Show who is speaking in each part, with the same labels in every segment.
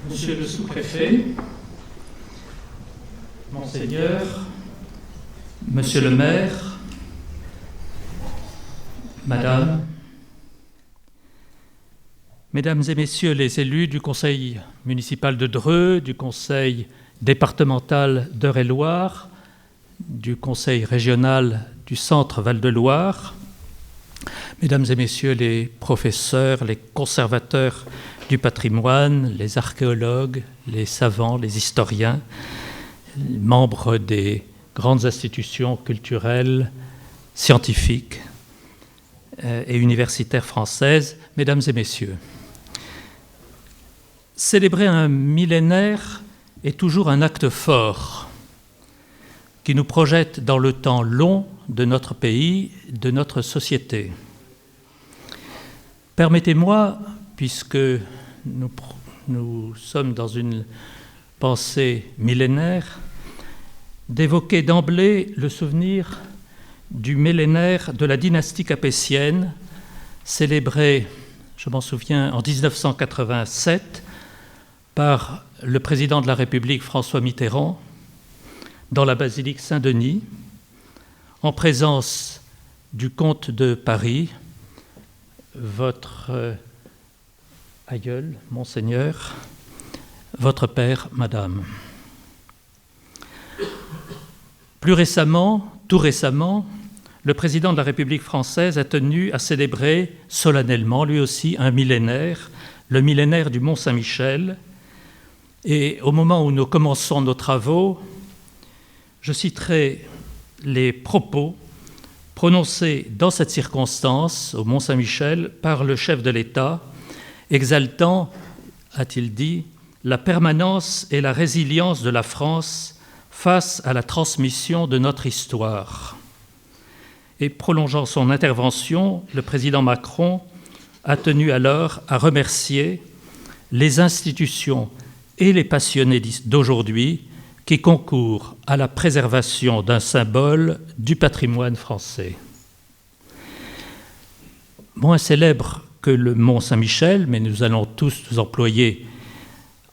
Speaker 1: Monsieur le sous-préfet, Monseigneur, Monsieur le maire, Madame, Mesdames et Messieurs les élus du Conseil municipal de Dreux, du Conseil départemental d'Eure-et-Loir, du Conseil régional du Centre Val-de-Loire, Mesdames et Messieurs les professeurs, les conservateurs du patrimoine, les archéologues, les savants, les historiens, les membres des grandes institutions culturelles, scientifiques et universitaires françaises, Mesdames et Messieurs. Célébrer un millénaire est toujours un acte fort qui nous projette dans le temps long de notre pays, de notre société. Permettez-moi, puisque nous sommes dans une pensée millénaire, d'évoquer d'emblée le souvenir du millénaire de la dynastie capétienne, célébré, je m'en souviens, en 1987 par le président de la République François Mitterrand dans la basilique Saint-Denis, en présence du comte de Paris, votre aïeul, Monseigneur, votre père, Madame. Plus récemment, tout récemment, le président de la République française a tenu à célébrer solennellement, lui aussi, un millénaire, le millénaire du Mont-Saint-Michel. Et au moment où nous commençons nos travaux, je citerai les propos prononcés dans cette circonstance, au Mont-Saint-Michel, par le chef de l'État, exaltant, a-t-il dit, la permanence et la résilience de la France face à la transmission de notre histoire. Et prolongeant son intervention, le président Macron a tenu alors à remercier les institutions et les passionnés d'aujourd'hui qui concourent à la préservation d'un symbole du patrimoine français. Moins célèbre que le Mont-Saint-Michel, mais nous allons tous nous employer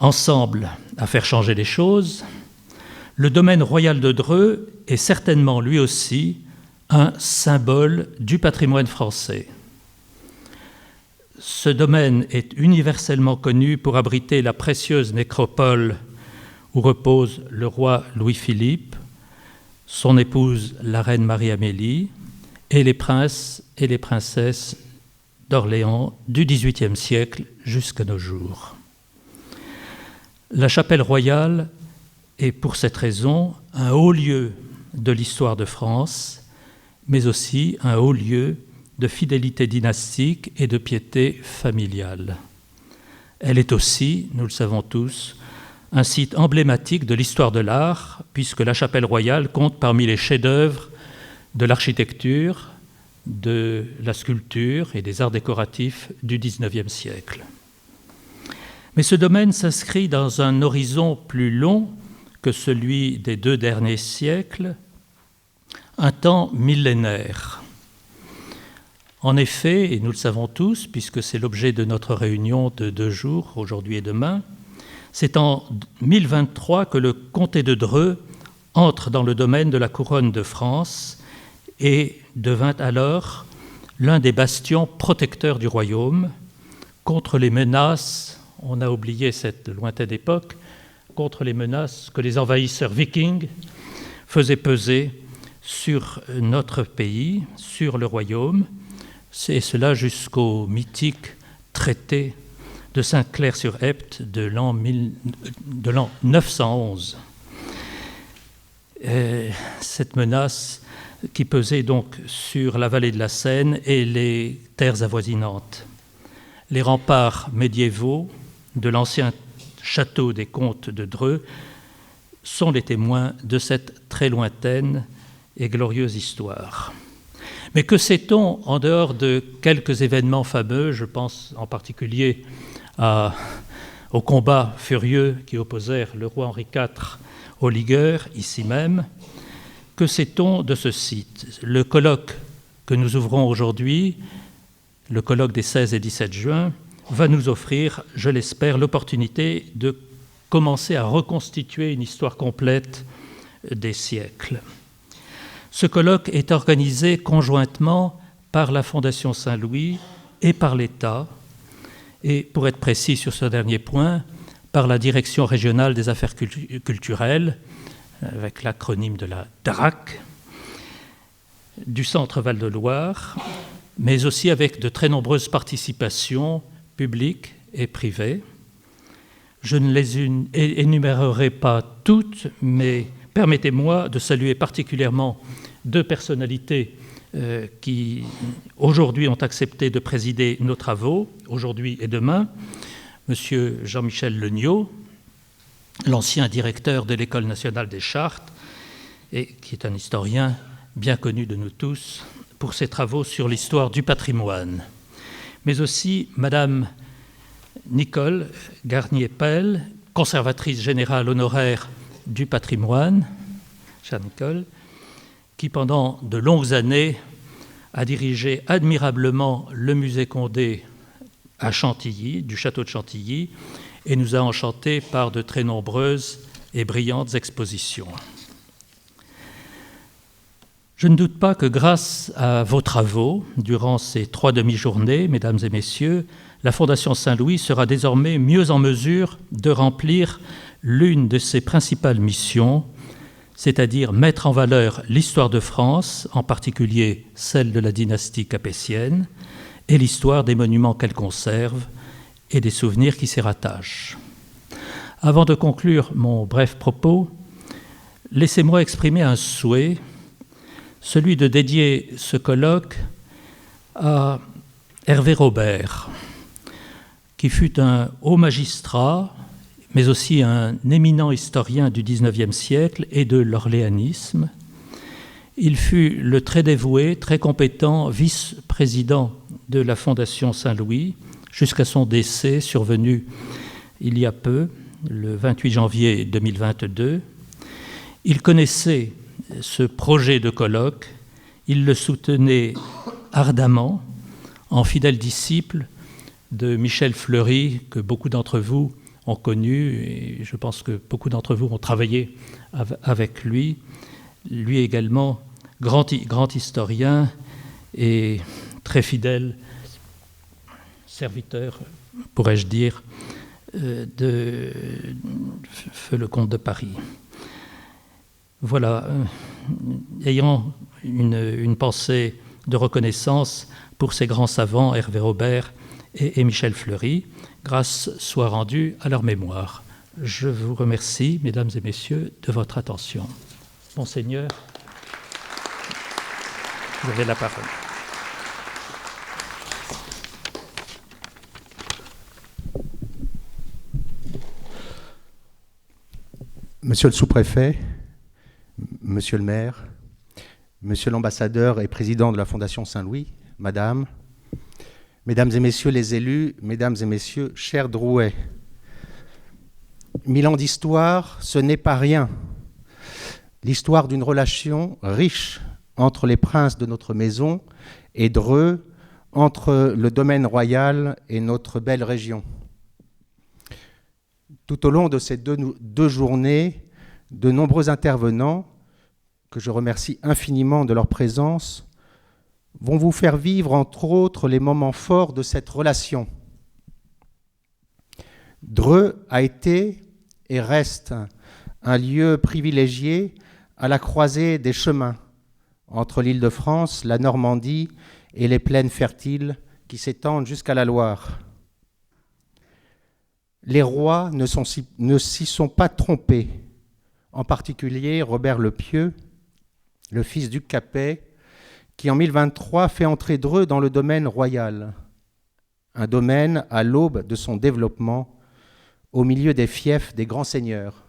Speaker 1: ensemble à faire changer les choses, le domaine royal de Dreux est certainement lui aussi un symbole du patrimoine français. Ce domaine est universellement connu pour abriter la précieuse nécropole où repose le roi Louis-Philippe, son épouse la reine Marie-Amélie et les princes et les princesses d'Orléans du XVIIIe siècle jusqu'à nos jours. La chapelle royale est pour cette raison un haut lieu de l'histoire de France, mais aussi un haut lieu de fidélité dynastique et de piété familiale. Elle est aussi, nous le savons tous, un site emblématique de l'histoire de l'art, puisque la chapelle royale compte parmi les chefs-d'œuvre de l'architecture, de la sculpture et des arts décoratifs du XIXe siècle. Mais ce domaine s'inscrit dans un horizon plus long que celui des 2 derniers siècles, un temps millénaire. En effet, et nous le savons tous, puisque c'est l'objet de notre réunion de 2 jours, aujourd'hui et demain, c'est en 1023 que le comté de Dreux entre dans le domaine de la couronne de France et devint alors l'un des bastions protecteurs du royaume contre les menaces, on a oublié cette lointaine époque, contre les menaces que les envahisseurs vikings faisaient peser sur notre pays, sur le royaume, et cela jusqu'au mythique traité de Saint-Clair-sur-Epte de l'an 911. Cette menace qui pesait donc sur la vallée de la Seine et les terres avoisinantes. Les remparts médiévaux de l'ancien château des comtes de Dreux sont les témoins de cette très lointaine et glorieuse histoire. Mais que sait-on en dehors de quelques événements fameux, je pense en particulier aux combats furieux qui opposèrent le roi Henri IV aux ligueurs, ici même. Que sait-on de ce site? Le colloque que nous ouvrons aujourd'hui, le colloque des 16 et 17 juin, va nous offrir, je l'espère, l'opportunité de commencer à reconstituer une histoire complète des siècles. Ce colloque est organisé conjointement par la Fondation Saint-Louis et par l'État, et pour être précis sur ce dernier point, par la Direction régionale des affaires culturelles, avec l'acronyme de la DRAC, du Centre Val-de-Loire, mais aussi avec de très nombreuses participations publiques et privées. Je ne les énumérerai pas toutes, mais permettez-moi de saluer particulièrement deux personnalités qui, aujourd'hui, ont accepté de présider nos travaux, aujourd'hui et demain. Monsieur Jean-Michel Legnaud, l'ancien directeur de l'École nationale des chartes, et qui est un historien bien connu de nous tous pour ses travaux sur l'histoire du patrimoine. Mais aussi Madame Nicole Garnier-Pell, conservatrice générale honoraire du patrimoine, chère Nicole, qui pendant de longues années a dirigé admirablement le musée Condé à Chantilly, du château de Chantilly, et nous a enchantés par de très nombreuses et brillantes expositions. Je ne doute pas que grâce à vos travaux, durant ces 3 demi-journées, mesdames et messieurs, la Fondation Saint-Louis sera désormais mieux en mesure de remplir l'une de ses principales missions, c'est-à-dire mettre en valeur l'histoire de France, en particulier celle de la dynastie capétienne, et l'histoire des monuments qu'elle conserve et des souvenirs qui s'y rattachent. Avant de conclure mon bref propos, laissez-moi exprimer un souhait, celui de dédier ce colloque à Hervé Robert, qui fut un haut magistrat, mais aussi un éminent historien du XIXe siècle et de l'orléanisme. Il fut le très dévoué, très compétent vice-président de la Fondation Saint-Louis jusqu'à son décès survenu il y a peu, le 28 janvier 2022. Il connaissait ce projet de colloque, il le soutenait ardemment, en fidèle disciple de Michel Fleury, que beaucoup d'entre vous ont connu, et je pense que beaucoup d'entre vous ont travaillé avec lui. Lui également, grand historien et très fidèle serviteur, pourrais-je dire, de Feu le comte de Paris. Voilà, ayant une pensée de reconnaissance pour ces grands savants, Hervé Robert et Michel Fleury, grâce soit rendue à leur mémoire. Je vous remercie, mesdames et messieurs, de votre attention. Monseigneur, vous avez la parole.
Speaker 2: Monsieur le sous-préfet, monsieur le maire, monsieur l'ambassadeur et président de la Fondation Saint-Louis, madame, mesdames et messieurs les élus, mesdames et messieurs, chers Drouais, 1000 ans d'histoire, ce n'est pas rien. L'histoire d'une relation riche entre les princes de notre maison et Dreux, entre le domaine royal et notre belle région. Tout au long de ces deux journées, de nombreux intervenants, que je remercie infiniment de leur présence, vont vous faire vivre, entre autres, les moments forts de cette relation. Dreux a été et reste un lieu privilégié à la croisée des chemins entre l'Île-de-France, la Normandie et les plaines fertiles qui s'étendent jusqu'à la Loire. Les rois ne s'y sont pas trompés, en particulier Robert le Pieux, le fils du Capet, qui en 1023 fait entrer Dreux dans le domaine royal, un domaine à l'aube de son développement, au milieu des fiefs des grands seigneurs.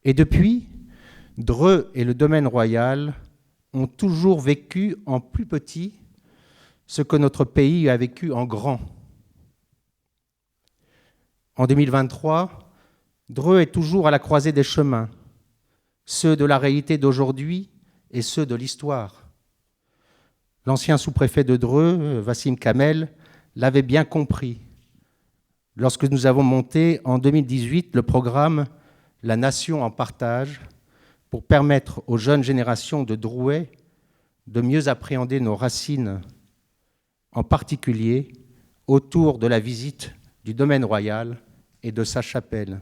Speaker 2: Et depuis, Dreux et le domaine royal ont toujours vécu en plus petit ce que notre pays a vécu en grand. En 2023, Dreux est toujours à la croisée des chemins, ceux de la réalité d'aujourd'hui et ceux de l'histoire. L'ancien sous-préfet de Dreux, Wassim Kamel, l'avait bien compris lorsque nous avons monté en 2018 le programme La Nation en partage pour permettre aux jeunes générations de Drouais de mieux appréhender nos racines, en particulier autour de la visite du domaine royal et de sa chapelle.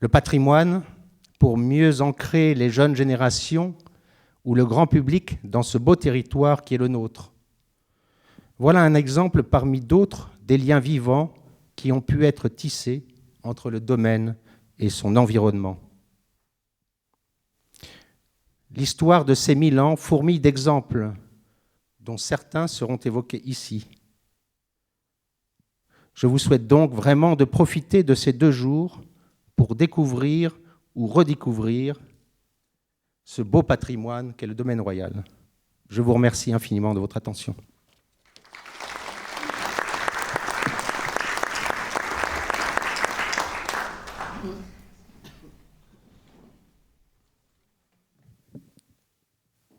Speaker 2: Le patrimoine pour mieux ancrer les jeunes générations ou le grand public dans ce beau territoire qui est le nôtre. Voilà un exemple parmi d'autres des liens vivants qui ont pu être tissés entre le domaine et son environnement. L'histoire de ces 1000 ans fourmille d'exemples, dont certains seront évoqués ici. Je vous souhaite donc vraiment de profiter de ces 2 jours pour découvrir ou redécouvrir ce beau patrimoine qu'est le domaine royal. Je vous remercie infiniment de votre attention.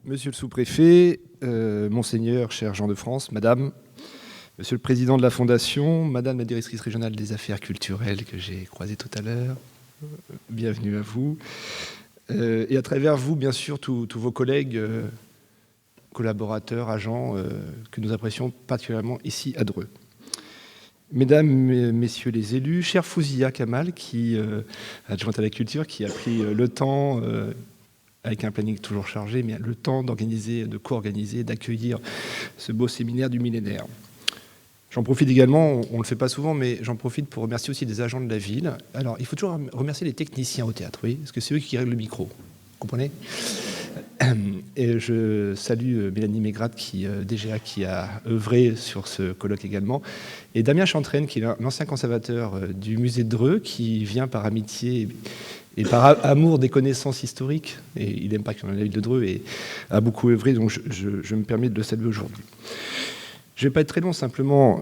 Speaker 3: Monsieur le sous-préfet, Monseigneur, cher Jean de France, Madame, Monsieur le Président de la Fondation, Madame la Directrice régionale des affaires culturelles que j'ai croisée tout à l'heure, bienvenue à vous. Et à travers vous, bien sûr, tous vos collègues, collaborateurs, agents, que nous apprécions particulièrement ici à Dreux. Mesdames, Messieurs les élus, chère Fouzia Kamal, adjointe à la culture, qui a pris le temps... avec un planning toujours chargé, mais le temps d'organiser, de co-organiser, d'accueillir ce beau séminaire du millénaire. J'en profite également, on ne le fait pas souvent, mais j'en profite pour remercier aussi des agents de la ville. Alors, il faut toujours remercier les techniciens au théâtre, oui, parce que c'est eux qui règlent le micro. Vous comprenez ? Et je salue Mélanie Maigrat, DGA, qui a œuvré sur ce colloque également, et Damien Chantraine, qui est l'ancien conservateur du musée de Dreux, qui vient par amitié et par amour des connaissances historiques, et il n'aime pas qu'il y en ait la ville de Dreux, et a beaucoup œuvré, donc je me permets de le saluer aujourd'hui. Je ne vais pas être très long, simplement,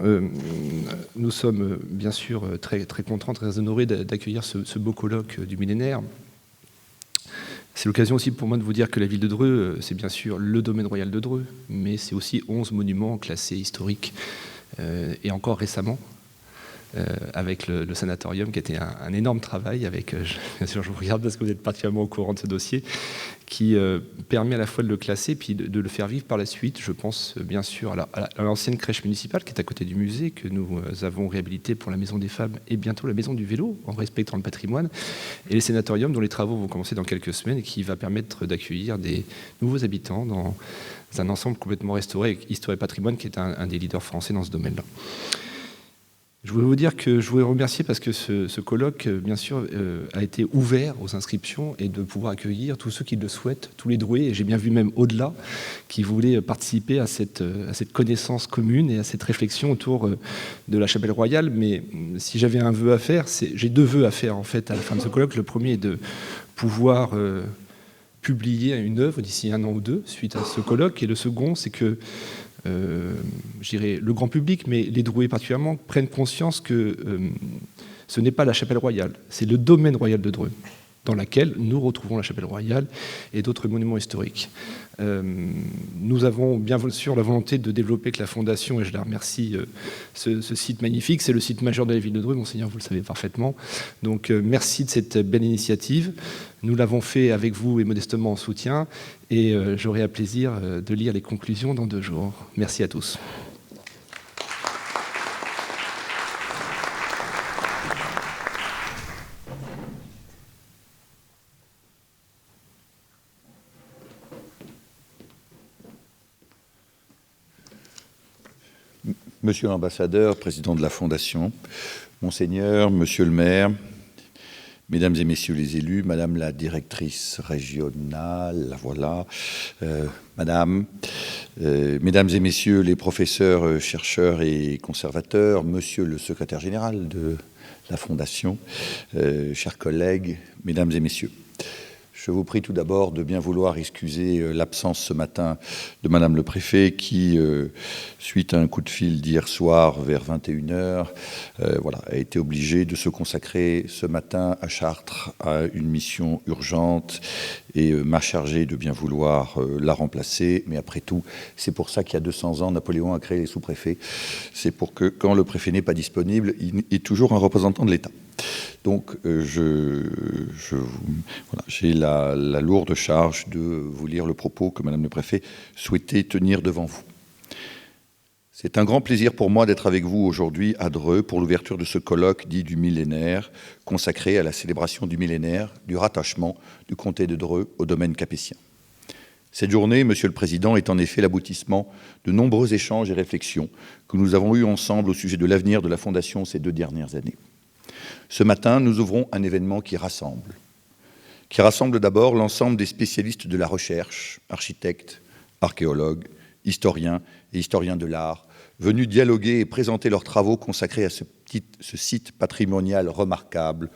Speaker 3: nous sommes bien sûr très, très contents, très honorés d'accueillir ce beau colloque du millénaire. C'est l'occasion aussi pour moi de vous dire que la ville de Dreux, c'est bien sûr le domaine royal de Dreux, mais c'est aussi 11 monuments classés historiques, et encore récemment, avec le sanatorium, qui était un énorme travail, avec, bien sûr je vous regarde parce que vous êtes particulièrement au courant de ce dossier, qui permet à la fois de le classer puis de le faire vivre par la suite. Je pense bien sûr à l'ancienne crèche municipale qui est à côté du musée, que nous avons réhabilité pour la Maison des Femmes et bientôt la Maison du Vélo, en respectant le patrimoine, et le sanatorium dont les travaux vont commencer dans quelques semaines et qui va permettre d'accueillir des nouveaux habitants dans un ensemble complètement restauré avec Histoire et Patrimoine, qui est un des leaders français dans ce domaine-là. Je voulais vous dire que je voulais remercier parce que ce colloque, bien sûr, a été ouvert aux inscriptions et de pouvoir accueillir tous ceux qui le souhaitent, tous les Drouais, et j'ai bien vu même au-delà, qui voulaient participer à cette connaissance commune et à cette réflexion autour de la chapelle royale. Mais si j'avais un vœu à faire, j'ai 2 vœux à faire en fait à la fin de ce colloque. Le premier est de pouvoir publier une œuvre d'ici 1 an ou 2 suite à ce colloque, et le second, c'est que je dirais le grand public, mais les Drouais particulièrement, prennent conscience que ce n'est pas la chapelle royale, c'est le domaine royal de Dreux, dans laquelle nous retrouvons la chapelle royale et d'autres monuments historiques. Nous avons bien sûr la volonté de développer avec la Fondation, et je la remercie, ce site magnifique. C'est le site majeur de la ville de Dreux, Monseigneur, vous le savez parfaitement. Donc merci de cette belle initiative. Nous l'avons fait avec vous et modestement en soutien, et j'aurai à plaisir de lire les conclusions dans 2 jours. Merci à tous.
Speaker 4: Monsieur l'ambassadeur, président de la Fondation, Monseigneur, Monsieur le maire, Mesdames et Messieurs les élus, Madame la directrice régionale, la voilà, Madame, Mesdames et Messieurs les professeurs, chercheurs et conservateurs, Monsieur le secrétaire général de la Fondation, chers collègues, Mesdames et Messieurs. Je vous prie tout d'abord de bien vouloir excuser l'absence ce matin de Madame le Préfet qui, suite à un coup de fil d'hier soir vers 21h, a été obligée de se consacrer ce matin à Chartres à une mission urgente et m'a chargé de bien vouloir la remplacer. Mais après tout, c'est pour ça qu'il y a 200 ans, Napoléon a créé les sous-préfets. C'est pour que, quand le préfet n'est pas disponible, il est toujours un représentant de l'État. Donc, j'ai la lourde charge de vous lire le propos que Madame le Préfet souhaitait tenir devant vous. C'est un grand plaisir pour moi d'être avec vous aujourd'hui à Dreux pour l'ouverture de ce colloque dit du millénaire, consacré à la célébration du millénaire du rattachement du comté de Dreux au domaine capétien. Cette journée, Monsieur le Président, est en effet l'aboutissement de nombreux échanges et réflexions que nous avons eus ensemble au sujet de l'avenir de la Fondation ces 2 dernières années. Ce matin, nous ouvrons un événement qui rassemble d'abord l'ensemble des spécialistes de la recherche, architectes, archéologues, historiens et historiens de l'art, venus dialoguer et présenter leurs travaux consacrés à ce site patrimonial remarquable,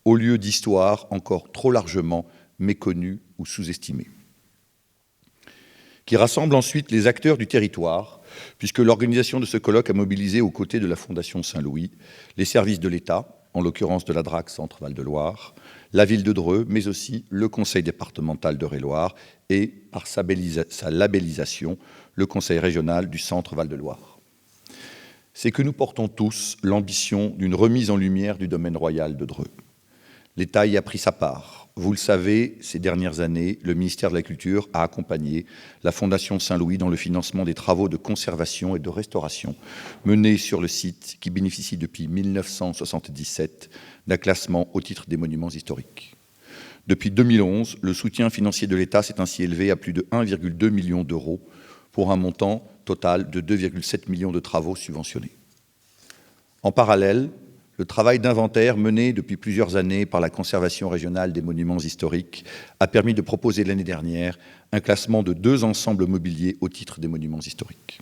Speaker 4: au lieu d'histoire encore trop largement méconnu ou sous-estimé. Qui rassemble ensuite les acteurs du territoire, puisque l'organisation de ce colloque a mobilisé aux côtés de la Fondation Saint-Louis les services de l'État, en l'occurrence de la DRAC Centre-Val de Loire, la ville de Dreux, mais aussi le Conseil départemental d'Eure-et-Loire et, par sa labellisation, le Conseil régional du Centre-Val de Loire. C'est que nous portons tous l'ambition d'une remise en lumière du domaine royal de Dreux. L'État y a pris sa part. Vous le savez, ces dernières années, le ministère de la Culture a accompagné la Fondation Saint-Louis dans le financement des travaux de conservation et de restauration menés sur le site qui bénéficie depuis 1977 d'un classement au titre des monuments historiques. Depuis 2011, le soutien financier de l'État s'est ainsi élevé à plus de 1,2 million d'euros pour un montant total de 2,7 millions de travaux subventionnés. En parallèle, le travail d'inventaire mené depuis plusieurs années par la Conservation régionale des monuments historiques a permis de proposer l'année dernière un classement de 2 ensembles mobiliers au titre des monuments historiques.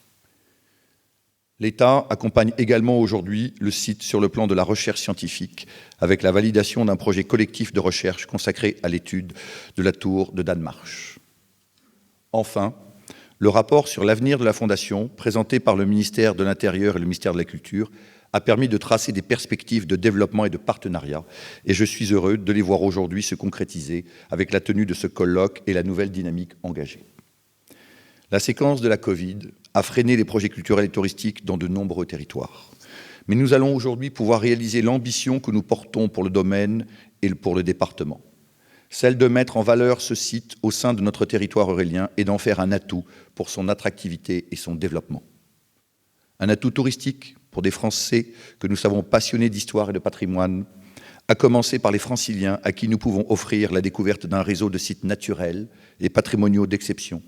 Speaker 4: L'État accompagne également aujourd'hui le site sur le plan de la recherche scientifique avec la validation d'un projet collectif de recherche consacré à l'étude de la tour de Danemark. Enfin, le rapport sur l'avenir de la Fondation, présenté par le ministère de l'Intérieur et le ministère de la Culture, a permis de tracer des perspectives de développement et de partenariat, et je suis heureux de les voir aujourd'hui se concrétiser avec la tenue de ce colloque et la nouvelle dynamique engagée. La séquence de la Covid a freiné les projets culturels et touristiques dans de nombreux territoires. Mais nous allons aujourd'hui pouvoir réaliser l'ambition que nous portons pour le domaine et pour le département, celle de mettre en valeur ce site au sein de notre territoire aurélien et d'en faire un atout pour son attractivité et son développement. Un atout touristique pour des Français que nous savons passionnés d'histoire et de patrimoine, à commencer par les Franciliens à qui nous pouvons offrir la découverte d'un réseau de sites naturels et patrimoniaux d'exception,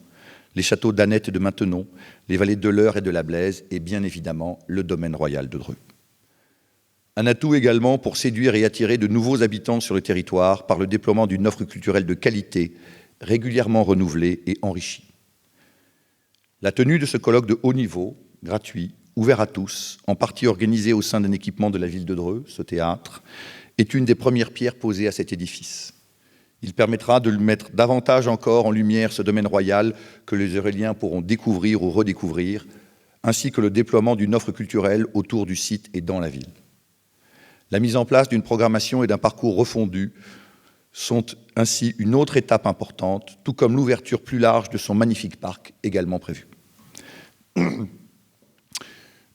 Speaker 4: les châteaux d'Annette et de Maintenon, les vallées de l'Eure et de la Blaise et bien évidemment le domaine royal de Dreux. Un atout également pour séduire et attirer de nouveaux habitants sur le territoire par le déploiement d'une offre culturelle de qualité, régulièrement renouvelée et enrichie. La tenue de ce colloque de haut niveau, gratuit, ouvert à tous, en partie organisé au sein d'un équipement de la ville de Dreux, ce théâtre, est une des premières pierres posées à cet édifice. Il permettra de mettre davantage encore en lumière ce domaine royal que les Euréliens pourront découvrir ou redécouvrir, ainsi que le déploiement d'une offre culturelle autour du site et dans la ville. La mise en place d'une programmation et d'un parcours refondu sont ainsi une autre étape importante, tout comme l'ouverture plus large de son magnifique parc, également prévue.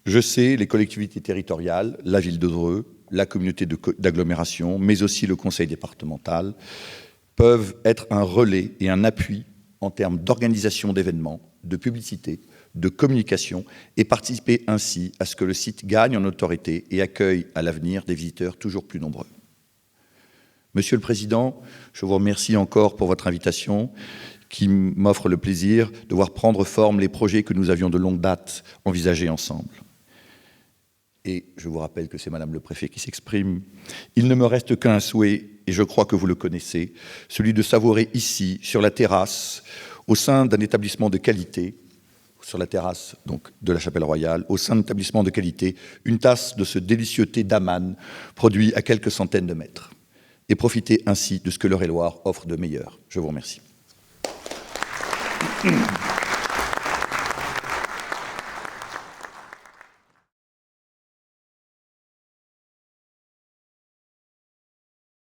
Speaker 4: Je sais les collectivités territoriales, la ville de Dreux, la communauté d'agglomération, mais aussi le conseil départemental, peuvent être un relais et un appui en termes d'organisation d'événements, de publicité, de communication et participer ainsi à ce que le site gagne en autorité et accueille à l'avenir des visiteurs toujours plus nombreux. Monsieur le Président, je vous remercie encore pour votre invitation qui m'offre le plaisir de voir prendre forme les projets que nous avions de longue date envisagés ensemble. Et je vous rappelle que c'est Madame le Préfet qui s'exprime. Il ne me reste qu'un souhait, et je crois que vous le connaissez, celui de savourer ici, sur la terrasse, au sein d'un établissement de qualité, sur la terrasse donc, de la Chapelle Royale, au sein d'un établissement de qualité, une tasse de ce délicieux thé d'Aman, produit à quelques centaines de mètres. et profiter ainsi de ce que l'Eure-et-Loir offre de meilleur. Je vous remercie.